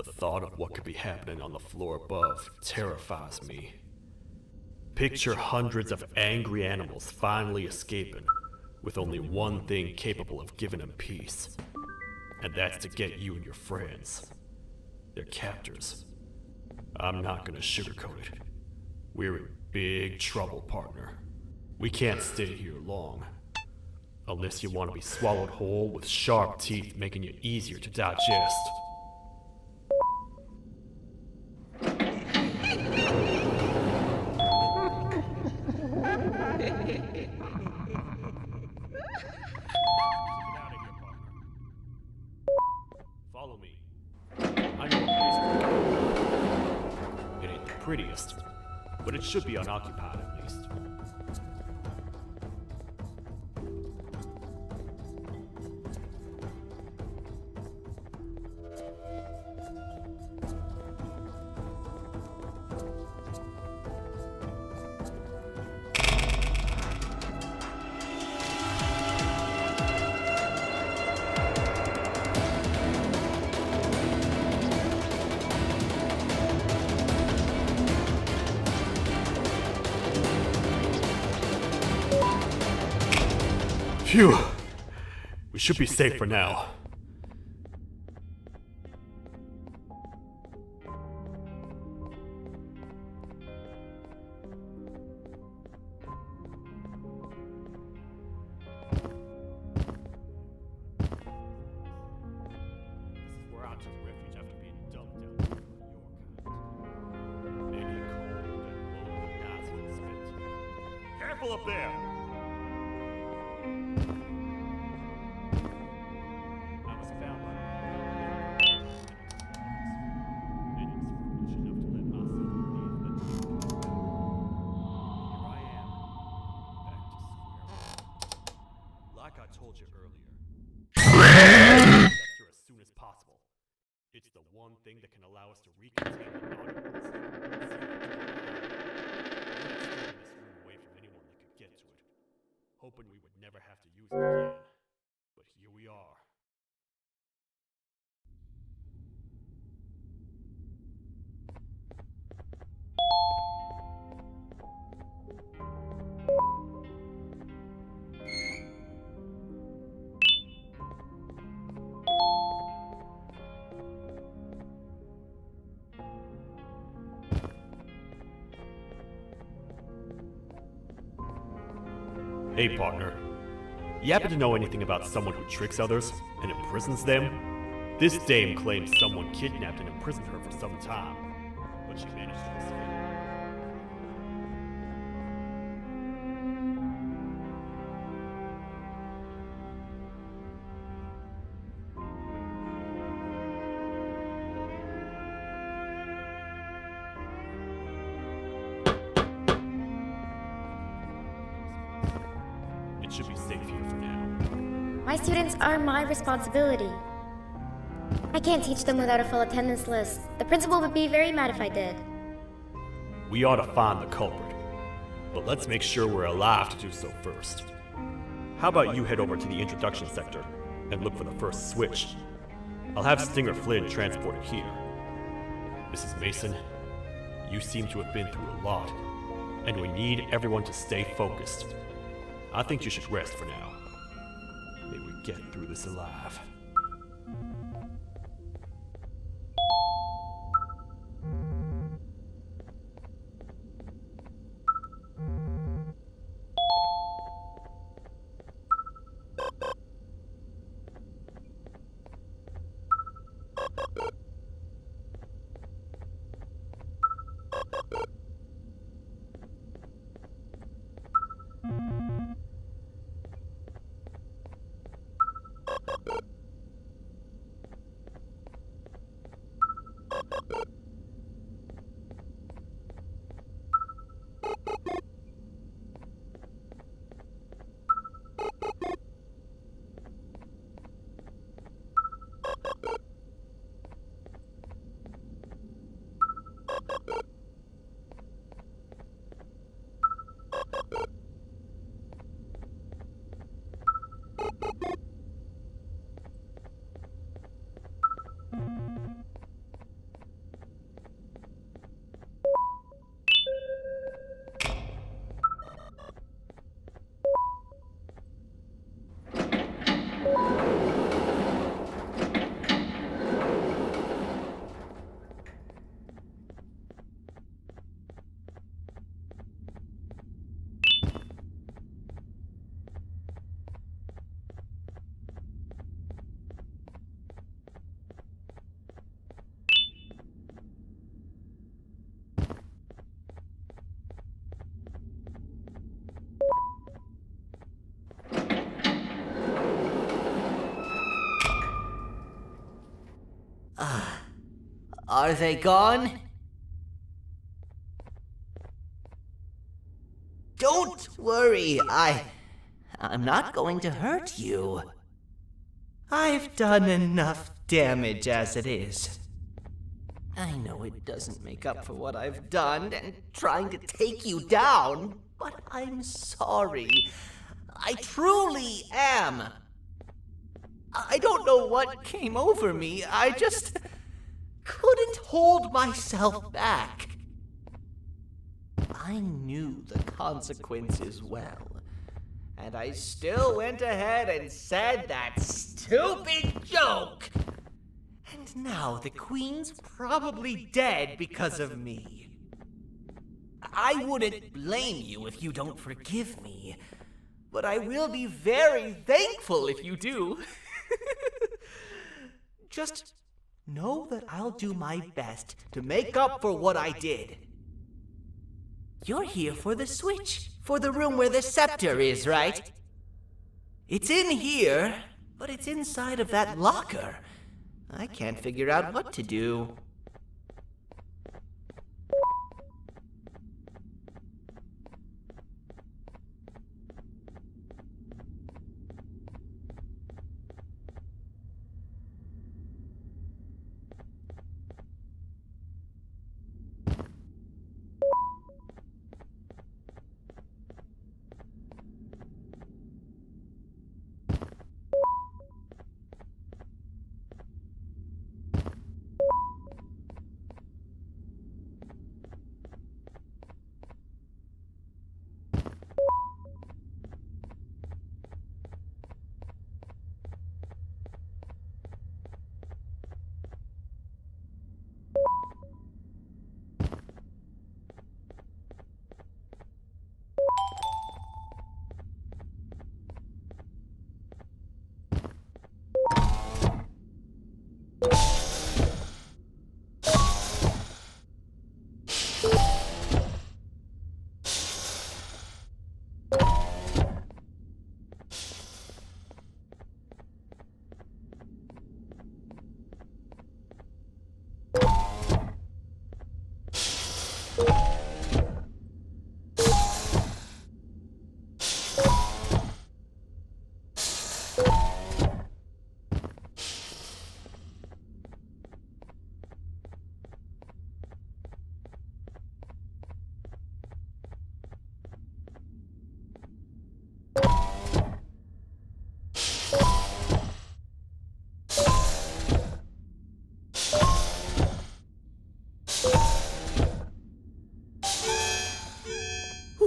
The thought of what could be happening on the floor above terrifies me. Picture hundreds of angry animals finally escaping, with only one thing capable of giving them peace. And that's to get you and your friends. Their captors. I'm not gonna sugarcoat it. We're in big trouble, partner. We can't stay here long. Unless you want to be swallowed whole with sharp teeth making you easier to digest. Follow me. I know a place. It ain't the prettiest, but it should be unoccupied at least. Phew! We should be safe for now. This is where I took refuge after being dumped down in New York. Many cold and lonely nights were spent. Careful up there! Like I told you earlier, sector as soon as possible. It's the one thing that can allow us to recontain the naughty ones. This room away from anyone that could get to it, hoping we would never have to use it again. But here we are. Hey, partner. You happen to know anything about someone who tricks others and imprisons them? This dame claims someone kidnapped and imprisoned her for some time, but she managed to escape. It should be safe here for now. My students are my responsibility. I can't teach them without a full attendance list. The principal would be very mad if I did. We ought to find the culprit, but let's make sure we're alive to do so first. How about you head over to the introduction sector and look for the first switch? I'll have Stinger Flynn transported here. Mrs. Mason, you seem to have been through a lot, and we need everyone to stay focused. I think you should rest for now. May we get through this alive. Are they gone? Don't worry, I'm not going to hurt you. I've done enough damage as it is. I know it doesn't make up for what I've done and trying to take you down, but I'm sorry. I truly am. I don't know what came over me. I just couldn't hold myself back. I knew the consequences well, and I still went ahead and said that stupid joke. And now the Queen's probably dead because of me. I wouldn't blame you if you don't forgive me, but I will be very thankful if you do. Just know that I'll do my best to make up for what I did. You're here for the switch, for the room where the scepter is, right? It's in here, but it's inside of that locker. I can't figure out what to do.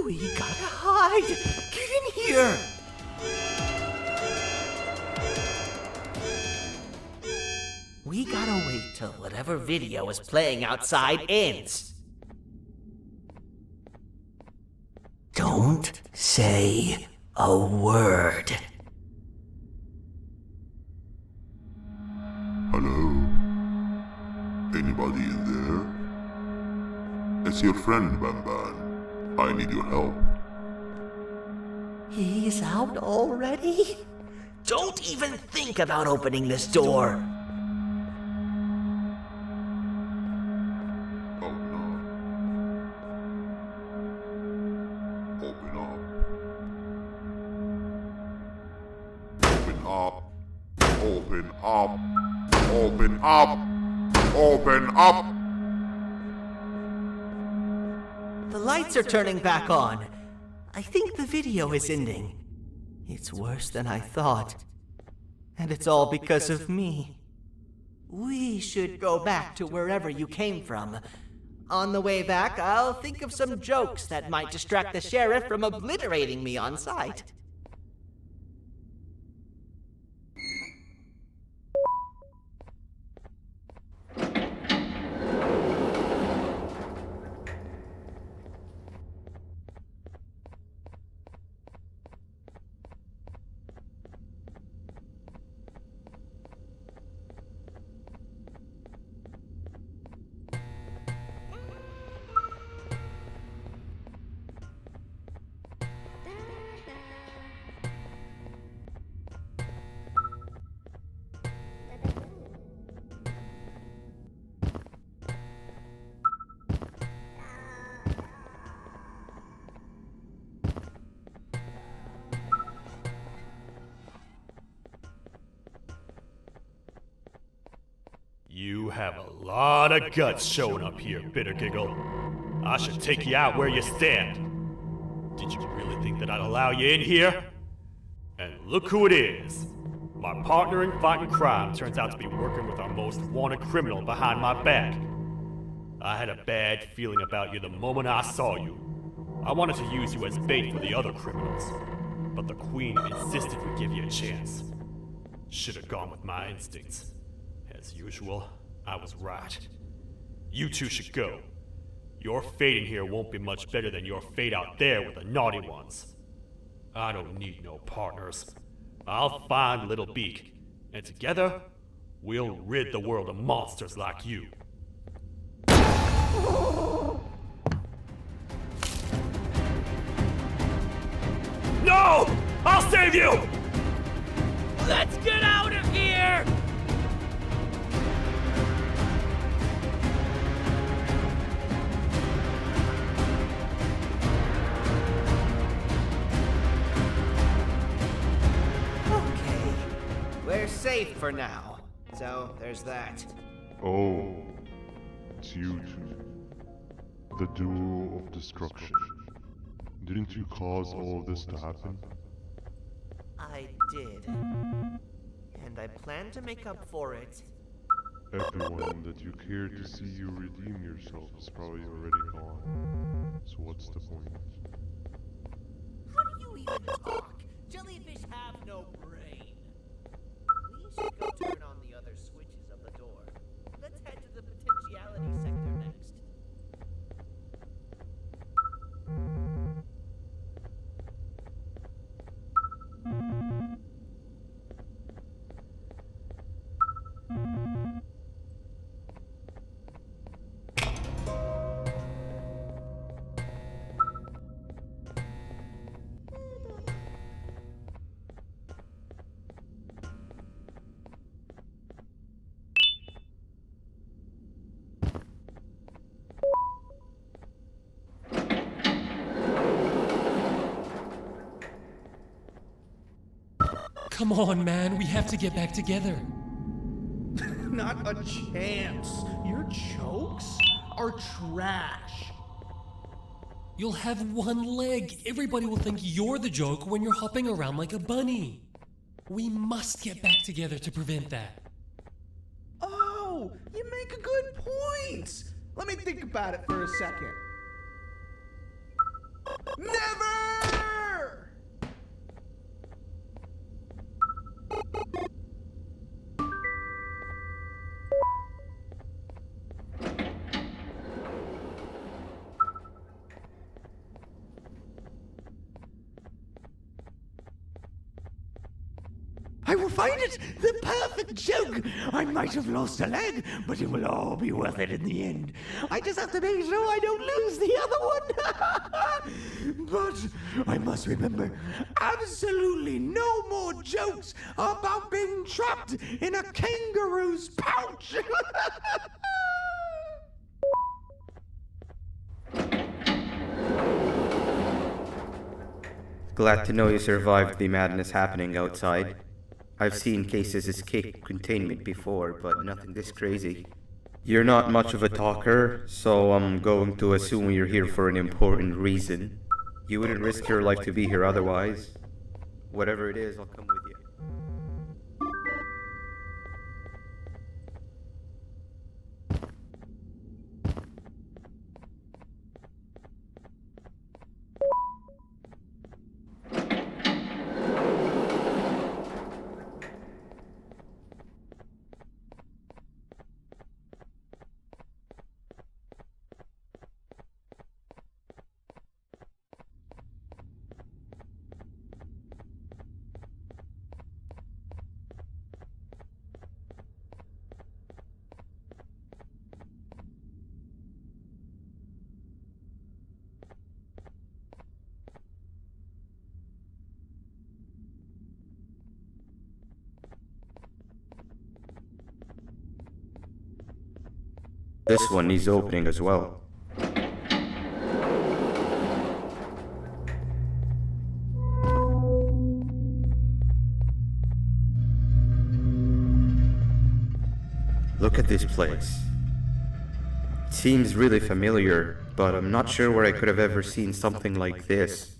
We gotta hide! Get in here! We gotta wait till whatever video is playing outside ends. Don't say a word. Hello? Anybody in there? It's your friend, Banban. I need your help. He's out already? Don't even think about opening this door. Oh no. Open up. Open up. Open up. Open up. The lights are turning back on. I think the video is ending. It's worse than I thought. And it's all because of me. We should go back to wherever you came from. On the way back, I'll think of some jokes that might distract the sheriff from obliterating me on sight. You have a lot of guts showing up here, Bitter Giggle. I should take you out where you stand. Did you really think that I'd allow you in here? And look who it is. My partner in fighting crime turns out to be working with our most wanted criminal behind my back. I had a bad feeling about you the moment I saw you. I wanted to use you as bait for the other criminals, but the Queen insisted we give you a chance. Should have gone with my instincts. As usual, I was right. You two should go. Your fate in here won't be much better than your fate out there with the naughty ones. I don't need no partners. I'll find Little Beak, and together, we'll rid the world of monsters like you. No! I'll save you! Let's get out of here! Okay, we're safe for now. So, there's that. Oh, it's you two. The duo of destruction. Didn't you cause all of this to happen? I did. And I plan to make up for it. Everyone that you cared to see you redeem yourself is probably already gone. So what's the point? How do you even talk? Jellyfish have no brain. We should go turn on the other switches of the door. Let's head to the potentiality sector next. Come on, man, we have to get back together. Not a chance. Your jokes are trash. You'll have one leg. Everybody will think you're the joke when you're hopping around like a bunny. We must get back together to prevent that. Oh, you make a good point. Let me think about it for a second. Never! I will find it! The perfect joke! I might have lost a leg, but it will all be worth it in the end. I just have to make sure I don't lose the other one! But I must remember, absolutely no more jokes about being trapped in a kangaroo's pouch! Glad to know you survived the madness happening outside. I've seen cases escape containment before, but nothing this crazy. You're not much of a talker, so I'm going to assume you're here for an important reason. You wouldn't risk your life to be here otherwise. Whatever it is, I'll come with you. This one needs opening as well. Look at this place. It seems really familiar, but I'm not sure where I could have ever seen something like this.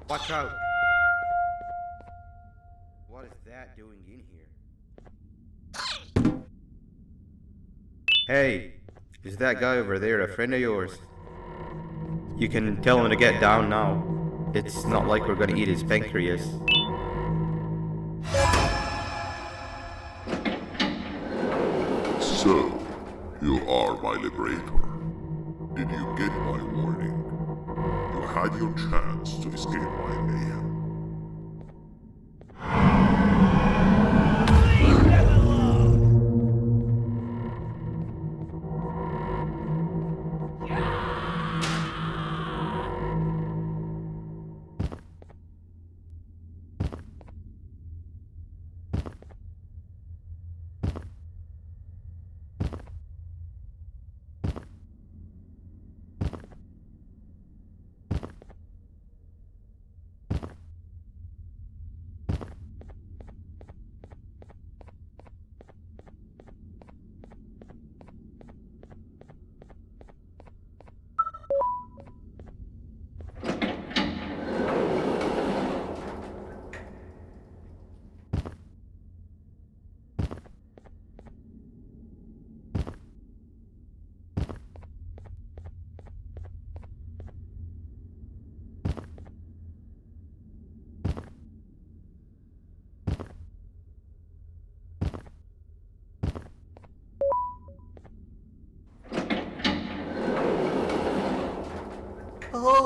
Watch out! What is that doing in here? Hey, is that guy over there a friend of yours? You can tell him to get down now. It's not like we're gonna eat his pancreas. So, you are my liberator. Did you get my warning? You had your chance to escape my mayhem.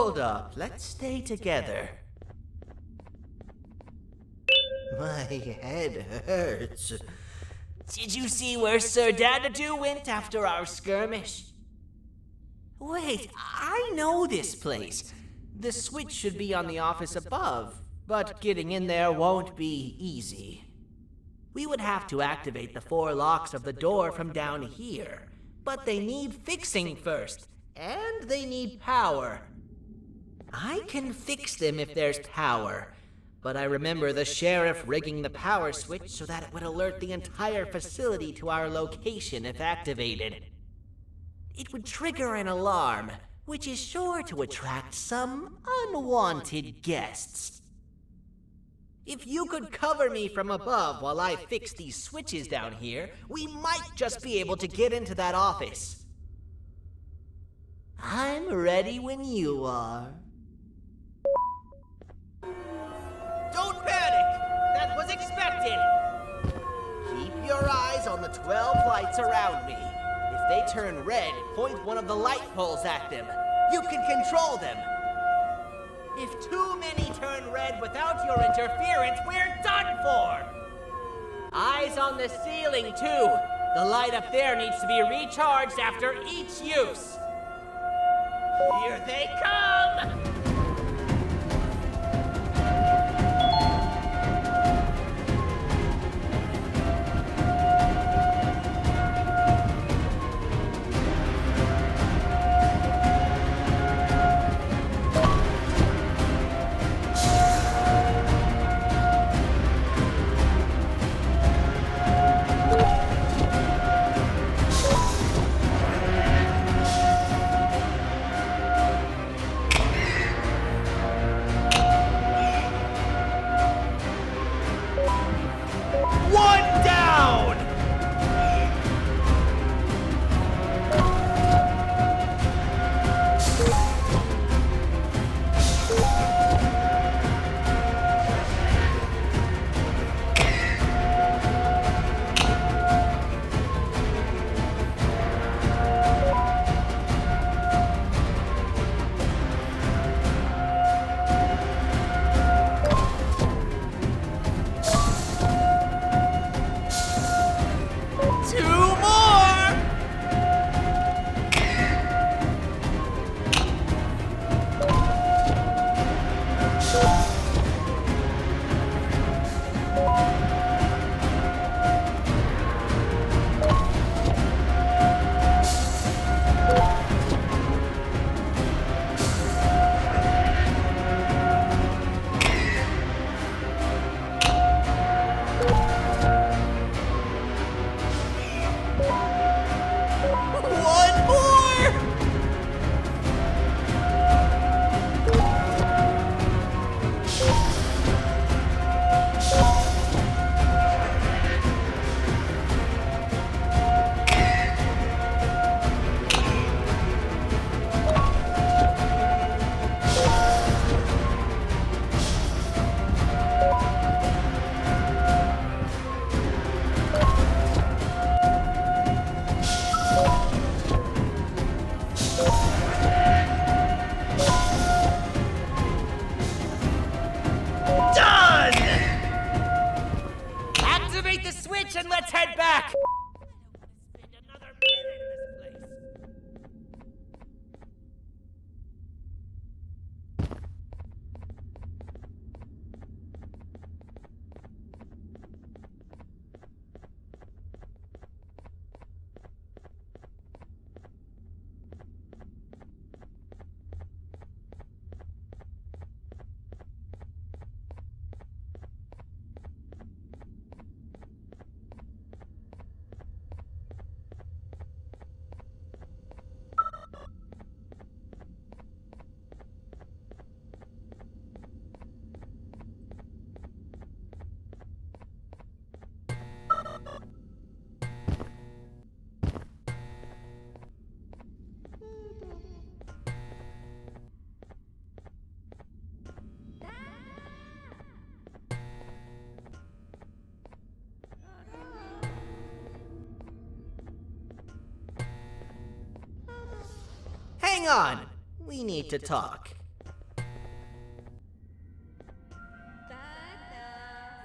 Hold up, let's stay together. My head hurts. Did you see where Sir Dadadoo went after our skirmish? Wait, I know this place. The switch should be on the office above, but getting in there won't be easy. We would have to activate the 4 locks of the door from down here, but they need fixing first, and they need power. I can fix them if there's power, but I remember the sheriff rigging the power switch so that it would alert the entire facility to our location if activated. It would trigger an alarm, which is sure to attract some unwanted guests. If you could cover me from above while I fix these switches down here, we might just be able to get into that office. I'm ready when you are. Don't panic! That was expected! Keep your eyes on the 12 lights around me. If they turn red, point one of the light poles at them. You can control them. If too many turn red without your interference, we're done for! Eyes on the ceiling, too. The light up there needs to be recharged after each use. Here they come! And let's head back! Hang on! We need to talk.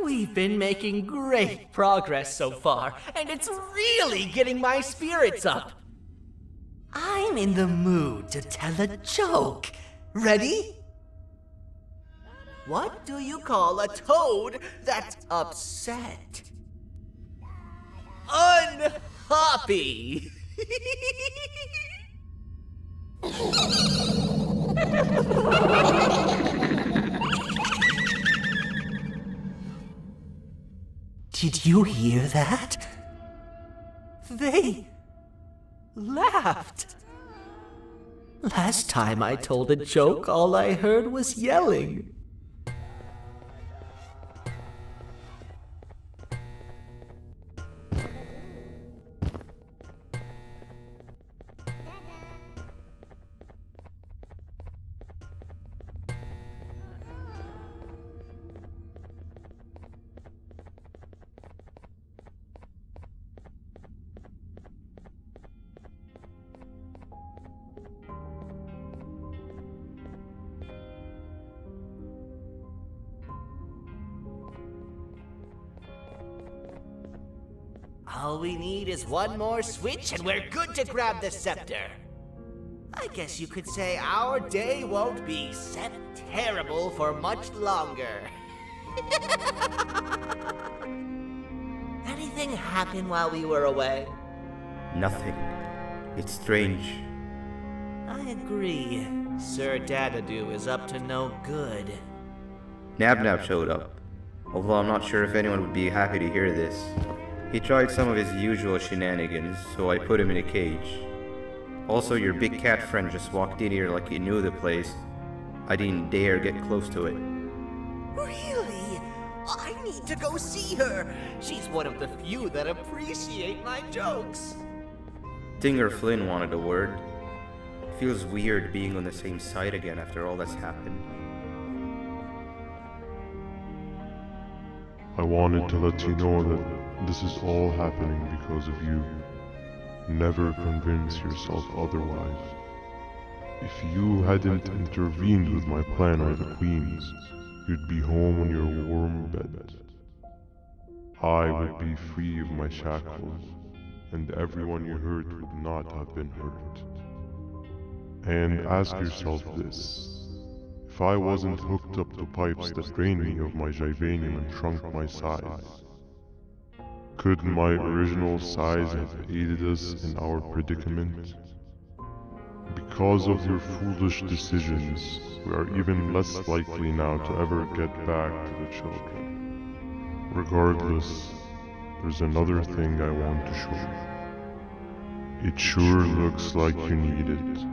We've been making great progress so far, and it's really getting my spirits up. I'm in the mood to tell a joke. Ready? What do you call a toad that's upset? Unhappy. Did you hear that? They laughed. Last time I told a joke, all I heard was yelling. All we need is one more switch and we're good to grab the scepter. I guess you could say our day won't be terrible for much longer. Anything happen while we were away? Nothing. It's strange. I agree. Sir Dadadoo is up to no good. Nab showed up, although I'm not sure if anyone would be happy to hear this. He tried some of his usual shenanigans, so I put him in a cage. Also, your big cat friend just walked in here like he knew the place. I didn't dare get close to it. Really? I need to go see her. She's one of the few that appreciate my jokes. Dinger Flynn wanted a word. Feels weird being on the same side again after all that's happened. I wanted to let you know that this is all happening because of you. Never convince yourself otherwise. If you hadn't intervened with my plan or the Queen's, you'd be home on your warm bed. I would be free of my shackles, and everyone you hurt would not have been hurt. And ask yourself this. If I wasn't hooked up to pipes that drained me of my Givanium and shrunk my size, could my original size have aided us in our predicament? Because of your foolish decisions, we are even less likely now to ever get back to the children. Regardless, there's another thing I want to show you. It sure looks like you need it.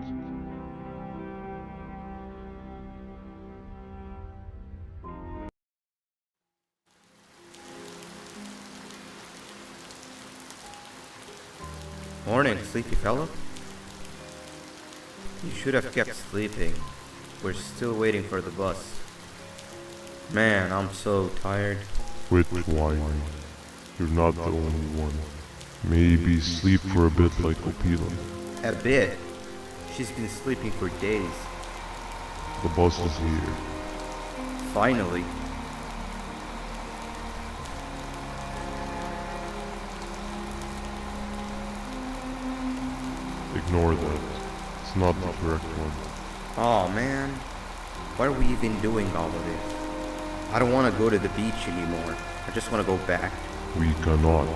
Morning, sleepy fellow. You should have kept sleeping. We're still waiting for the bus. Man, I'm so tired. Quit whining. You're not the only one. Maybe sleep for a bit like Opila. A bit? She's been sleeping for days. The bus is here. Finally. Ignore that. It's not the correct one. Aw, man. Why are we even doing all of this? I don't want to go to the beach anymore. I just want to go back. We cannot.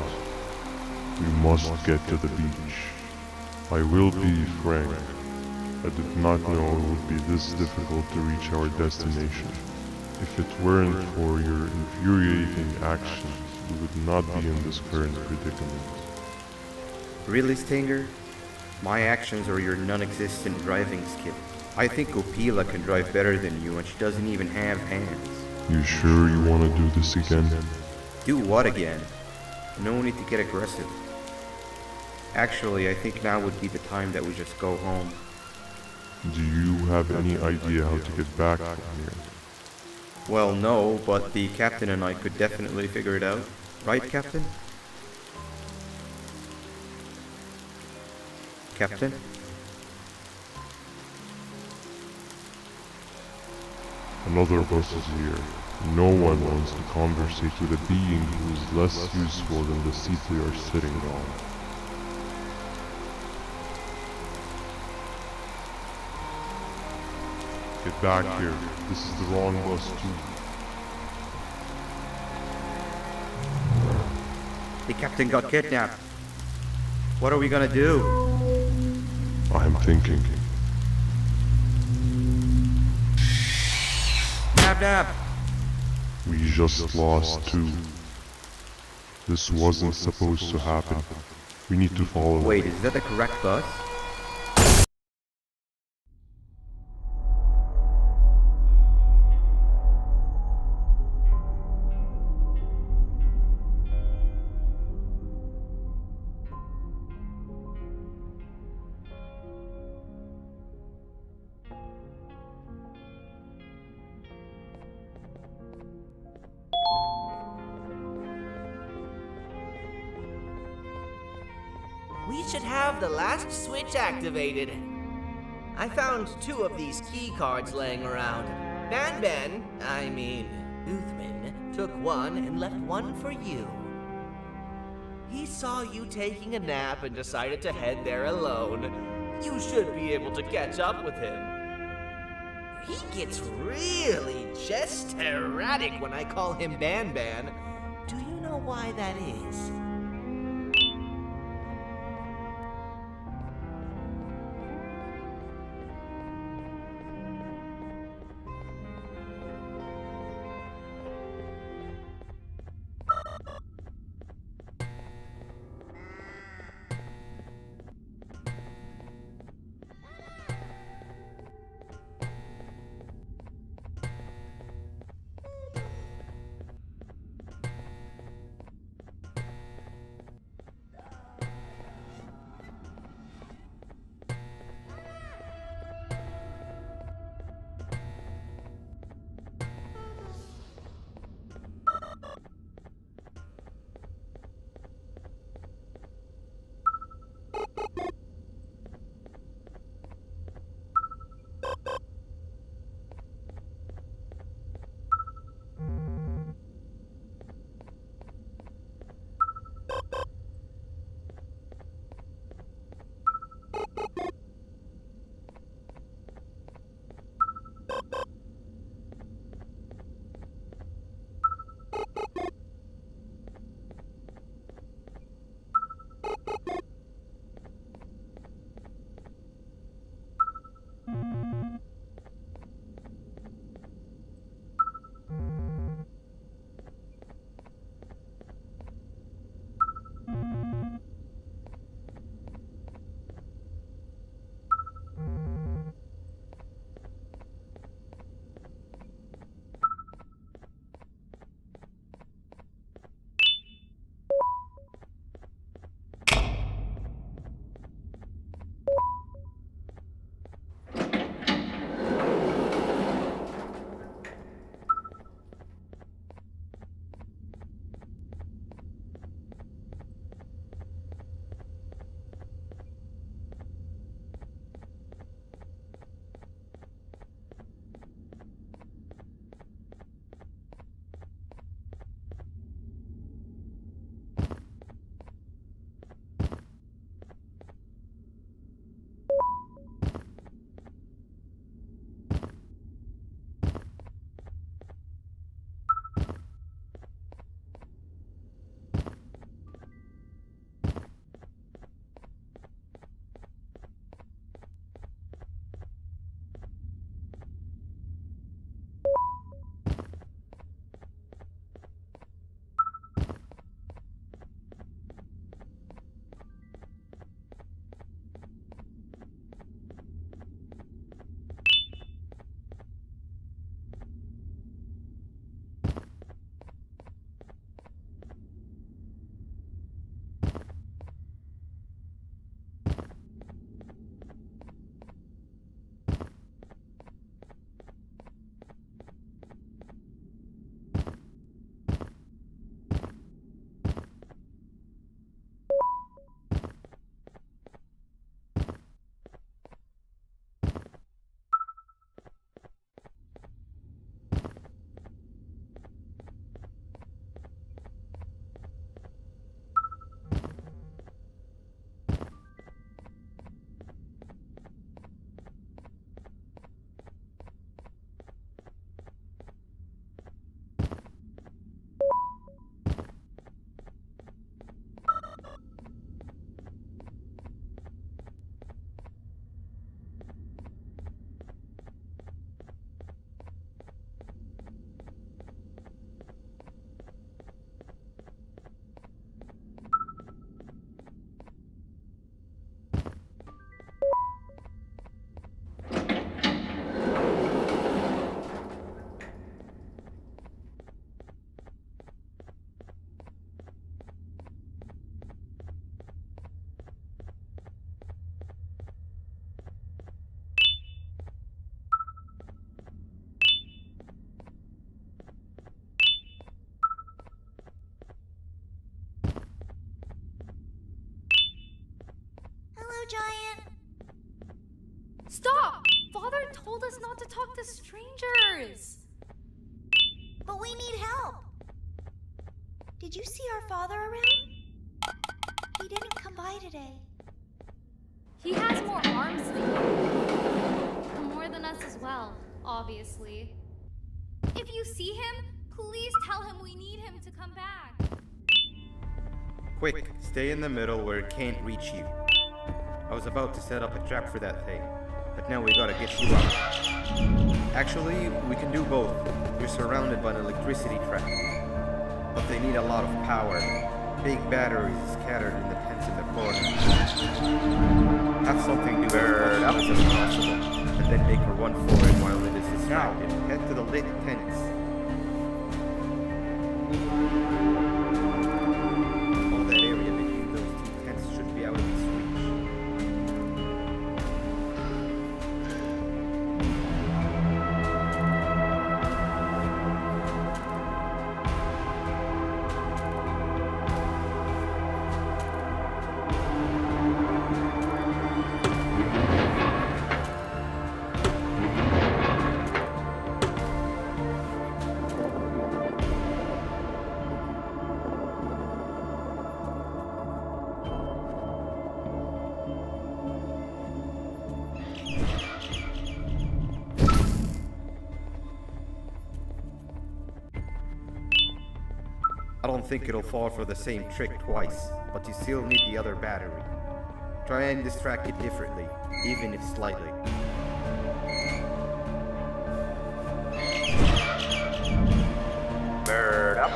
We must get to the beach. I will be frank. I did not know it would be this difficult to reach our destination. If it weren't for your infuriating actions, we would not be in this current predicament. Really, Stinger? My actions are your non-existent driving skill. I think Opila can drive better than you and she doesn't even have hands. You sure you want to do this again? Do what again? No need to get aggressive. Actually, I think now would be the time that we just go home. Do you have any idea how to get back from here? Well, no, but the captain and I could definitely figure it out. Right, Captain? Captain? Another bus is here. No one wants to conversate with a being who is less useful than the seat they are sitting on. Get back here. This is the wrong bus too. The captain got kidnapped. What are we gonna do? I'm thinking. Nab nab! We just lost two. This wasn't supposed to happen. We need to follow. Wait, is that the correct bus? We should have the last switch activated. I found 2 of these key cards laying around. Banban, Uthman, took one and left one for you. He saw you taking a nap and decided to head there alone. You should be able to catch up with him. He gets really just erratic when I call him Banban. Do you know why that is? told us not to talk to strangers. But we need help. Did you see our father around? He didn't come by today. He has more arms than you. More than us as well, obviously. If you see him, please tell him we need him to come back. Quick, stay in the middle where it can't reach you. I was about to set up a trap for that thing, but now we gotta get you out. Actually, we can do both. You're surrounded by an electricity trap, but they need a lot of power. Big batteries scattered in the tents in the corner. Have something to burn up as possible, and then make her run for it while it is distracted. Head to the lit tents. All that area between those two tents should be out of its reach. I don't think it'll fall for the same trick twice, but you still need the other battery. Try and distract it differently, even if slightly. Bird up.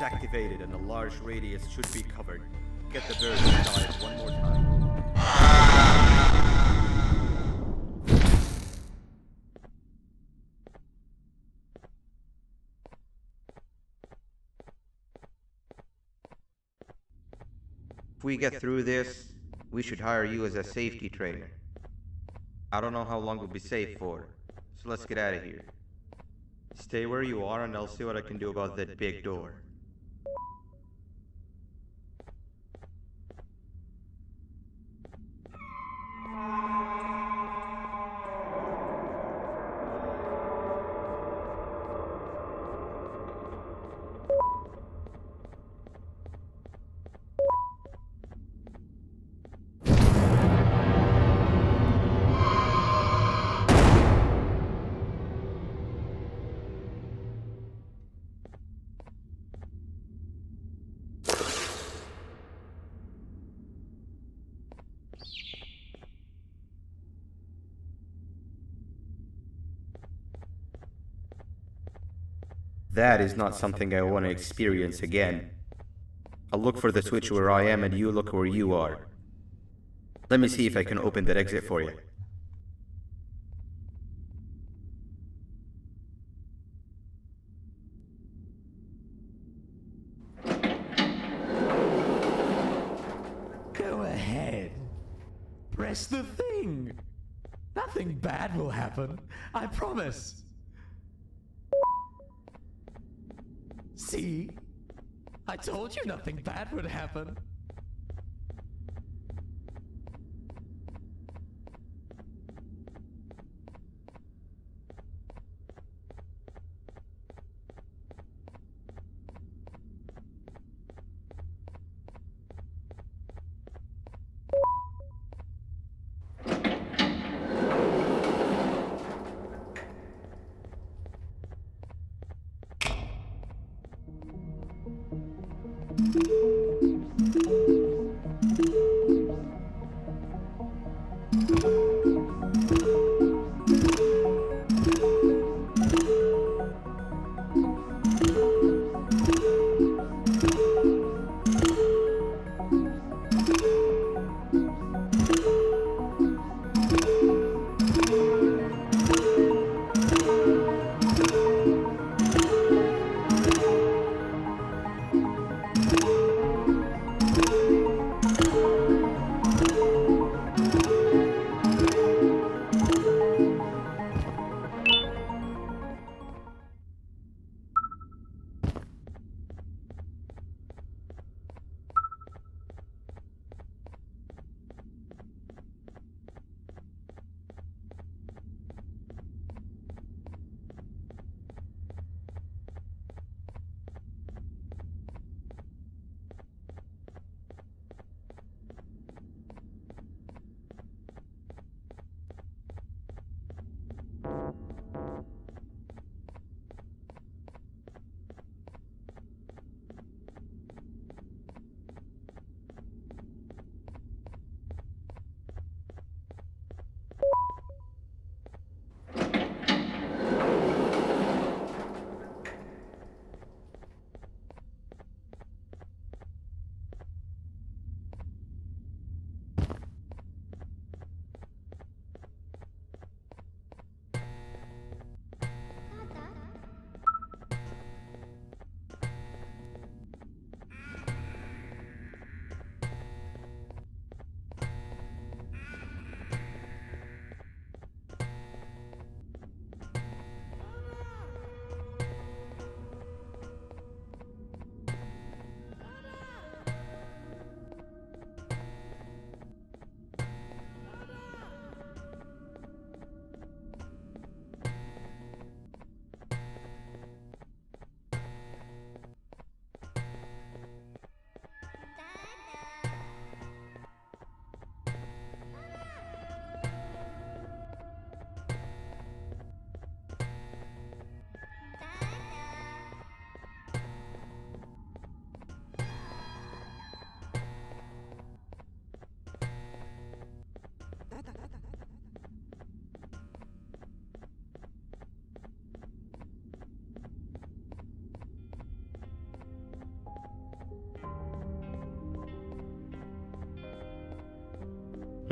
Activated and a large radius should be covered. Get the bird inside one more time. If we get through this, we should hire you as a safety trainer. I don't know how long we'll be safe for, so let's get out of here. Stay where you are and I'll see what I can do about that big door. That is not something I want to experience again. I'll look for the switch where I am and you look where you are. Let me see if I can open that exit for you. Go ahead. Press the thing. Nothing bad will happen. I promise. See? I told you nothing bad would happen.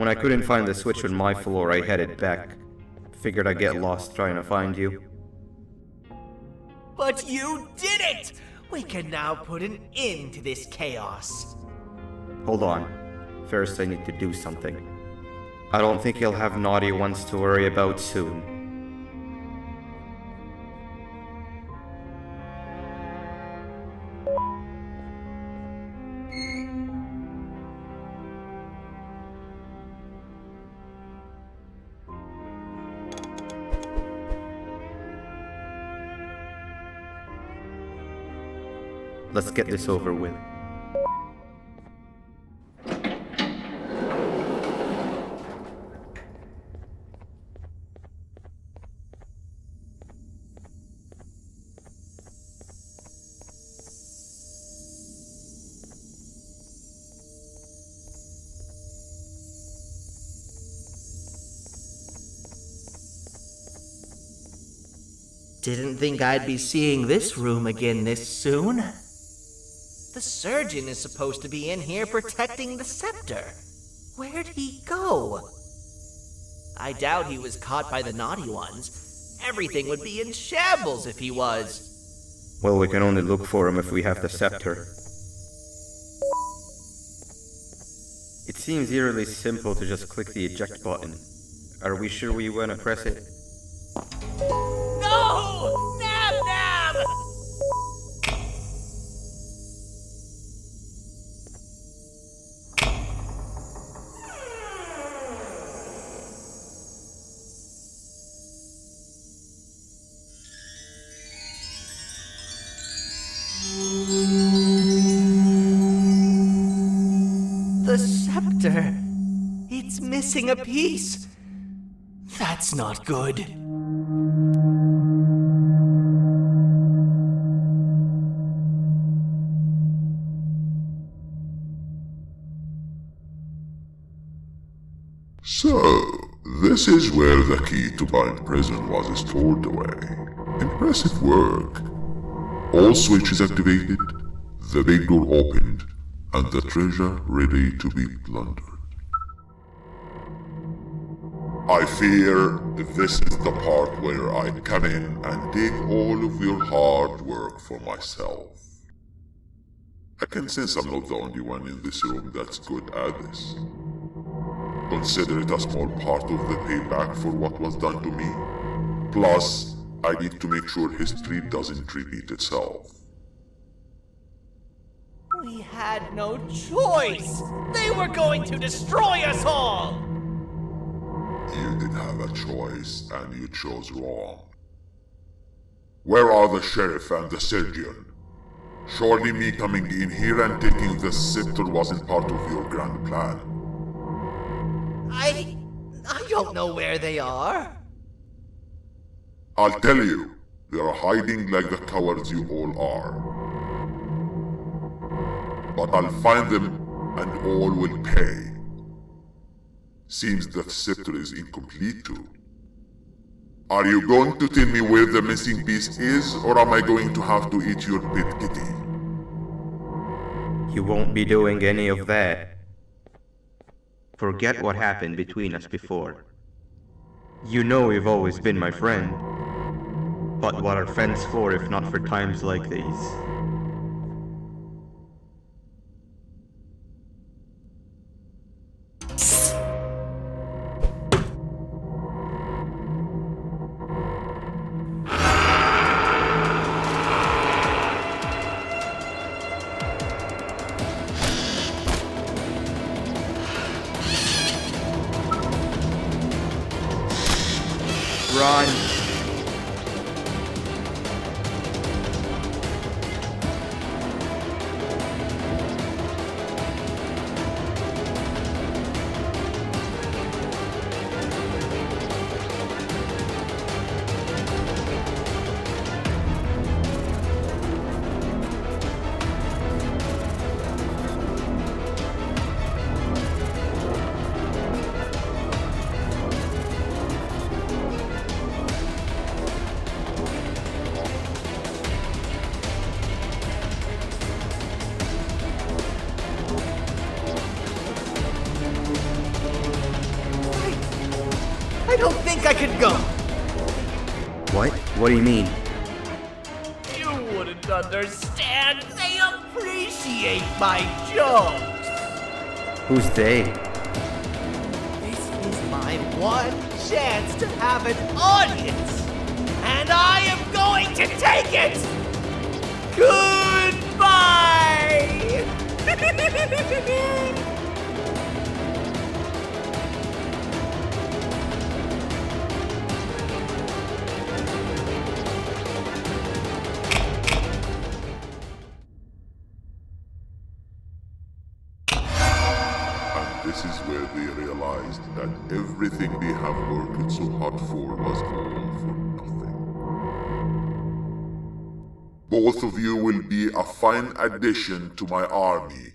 When I couldn't find the switch on my floor, I headed back. Figured I'd get lost trying to find you. But you did it! We can now put an end to this chaos. Hold on. First I need to do something. I don't think you'll have naughty ones to worry about soon. Let's get this over with. Didn't think I'd be seeing this room again this soon. The surgeon is supposed to be in here protecting the scepter. Where'd he go? I doubt he was caught by the naughty ones. Everything would be in shambles if he was. Well, we can only look for him if we have the scepter. It seems eerily simple to just click the eject button. Are we sure we want to press it? No! Nab Nab! The scepter. It's missing a piece. That's not good. So, this is where the key to my prison was stored away. Impressive work. All switches activated, the big door opened, and the treasure ready to be plundered. I fear this is the part where I come in and take all of your hard work for myself. I can sense I'm not the only one in this room that's good at this. Consider it a small part of the payback for what was done to me. Plus, I need to make sure history doesn't repeat itself. We had no choice! They were going to destroy us all! You did have a choice, and you chose wrong. Where are the sheriff and the surgeon? Surely me coming in here and taking the scepter wasn't part of your grand plan. I don't know where they are. I'll tell you, they are hiding like the cowards you all are. But I'll find them, and all will pay. Seems that scepter is incomplete too. Are you going to tell me where the missing piece is, or am I going to have to eat your pet kitty? You won't be doing any of that. Forget what happened between us before. You know you've always been my friend. But what are friends for if not for times like these? Run! I don't think I could go. What? What do you mean? You wouldn't understand. They appreciate my jokes. Who's they? This is my one chance to have an audience. And I am going to take it. Goodbye. This is where they realized that everything they have worked so hard for was all for nothing. Both of you will be a fine addition to my army.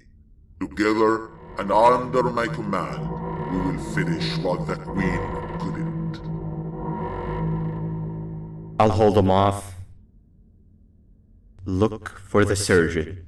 Together and under my command, we will finish what the Queen couldn't. I'll hold them off. Look for the surgeon.